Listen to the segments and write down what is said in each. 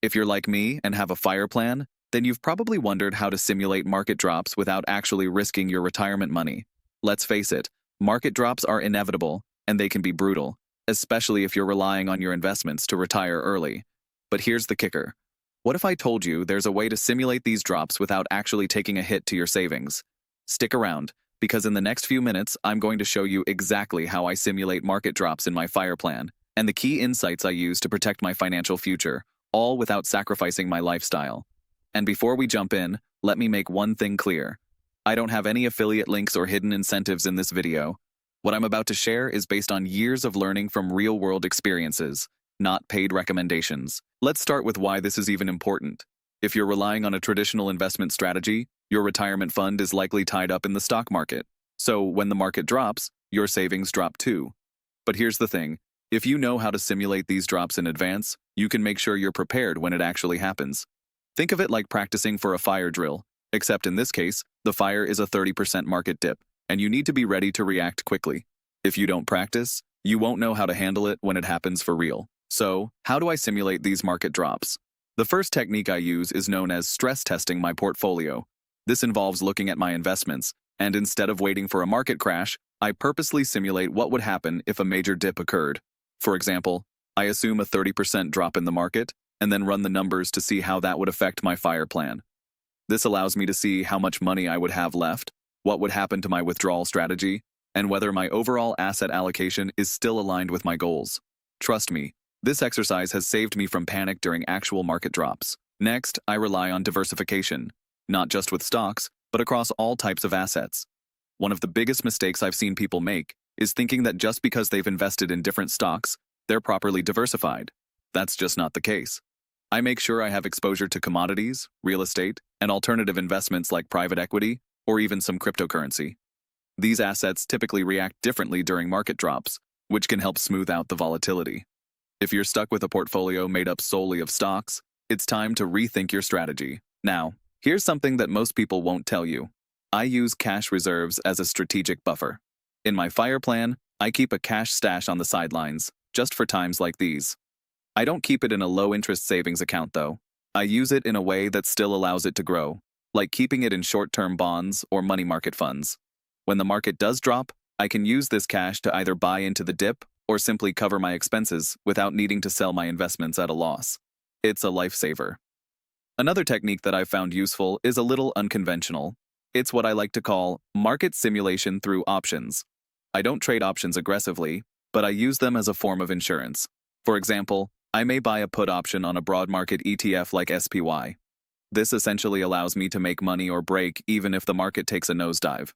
If you're like me and have a FIRE plan, then you've probably wondered how to simulate market drops without actually risking your retirement money. Let's face it, market drops are inevitable, and they can be brutal, especially if you're relying on your investments to retire early. But here's the kicker. What if I told you there's a way to simulate these drops without actually taking a hit to your savings? Stick around, because in the next few minutes, I'm going to show you exactly how I simulate market drops in my FIRE plan, and the key insights I use to protect my financial future, all without sacrificing my lifestyle. And before we jump in, let me make one thing clear. I don't have any affiliate links or hidden incentives in this video. What I'm about to share is based on years of learning from real-world experiences, not paid recommendations. Let's start with why this is even important. If you're relying on a traditional investment strategy, your retirement fund is likely tied up in the stock market. So when the market drops, your savings drop too. But here's the thing. If you know how to simulate these drops in advance, you can make sure you're prepared when it actually happens. Think of it like practicing for a fire drill, except in this case, the fire is a 30% market dip, and you need to be ready to react quickly. If you don't practice, you won't know how to handle it when it happens for real. So, how do I simulate these market drops? The first technique I use is known as stress testing my portfolio. This involves looking at my investments, and instead of waiting for a market crash, I purposely simulate what would happen if a major dip occurred. For example, I assume a 30% drop in the market, and then run the numbers to see how that would affect my FIRE plan. This allows me to see how much money I would have left, what would happen to my withdrawal strategy, and whether my overall asset allocation is still aligned with my goals. Trust me, this exercise has saved me from panic during actual market drops. Next, I rely on diversification, not just with stocks, but across all types of assets. One of the biggest mistakes I've seen people make is thinking that just because they've invested in different stocks, they're properly diversified. That's just not the case. I make sure I have exposure to commodities, real estate, and alternative investments like private equity, or even some cryptocurrency. These assets typically react differently during market drops, which can help smooth out the volatility. If you're stuck with a portfolio made up solely of stocks, it's time to rethink your strategy. Now, here's something that most people won't tell you. I use cash reserves as a strategic buffer. In my FIRE plan, I keep a cash stash on the sidelines, just for times like these. I don't keep it in a low-interest savings account, though. I use it in a way that still allows it to grow, like keeping it in short-term bonds or money market funds. When the market does drop, I can use this cash to either buy into the dip or simply cover my expenses without needing to sell my investments at a loss. It's a lifesaver. Another technique that I've found useful is a little unconventional. It's what I like to call market simulation through options. I don't trade options aggressively, but I use them as a form of insurance. For example, I may buy a put option on a broad market ETF like SPY. This essentially allows me to make money or break even if the market takes a nosedive.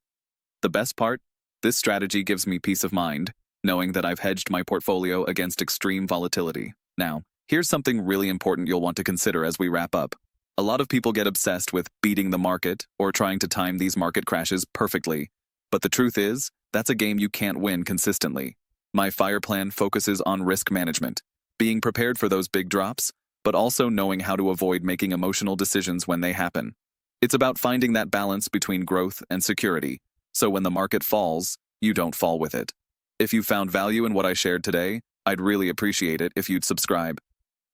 The best part? This strategy gives me peace of mind, knowing that I've hedged my portfolio against extreme volatility. Now, here's something really important you'll want to consider as we wrap up. A lot of people get obsessed with beating the market or trying to time these market crashes perfectly. But the truth is, that's a game you can't win consistently. My FIRE plan focuses on risk management, being prepared for those big drops, but also knowing how to avoid making emotional decisions when they happen. It's about finding that balance between growth and security, so when the market falls, you don't fall with it. If you found value in what I shared today, I'd really appreciate it if you'd subscribe.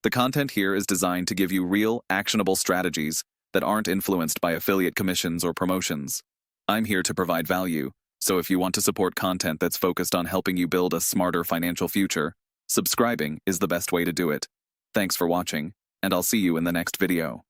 The content here is designed to give you real, actionable strategies that aren't influenced by affiliate commissions or promotions. I'm here to provide value, so if you want to support content that's focused on helping you build a smarter financial future, subscribing is the best way to do it. Thanks for watching, and I'll see you in the next video.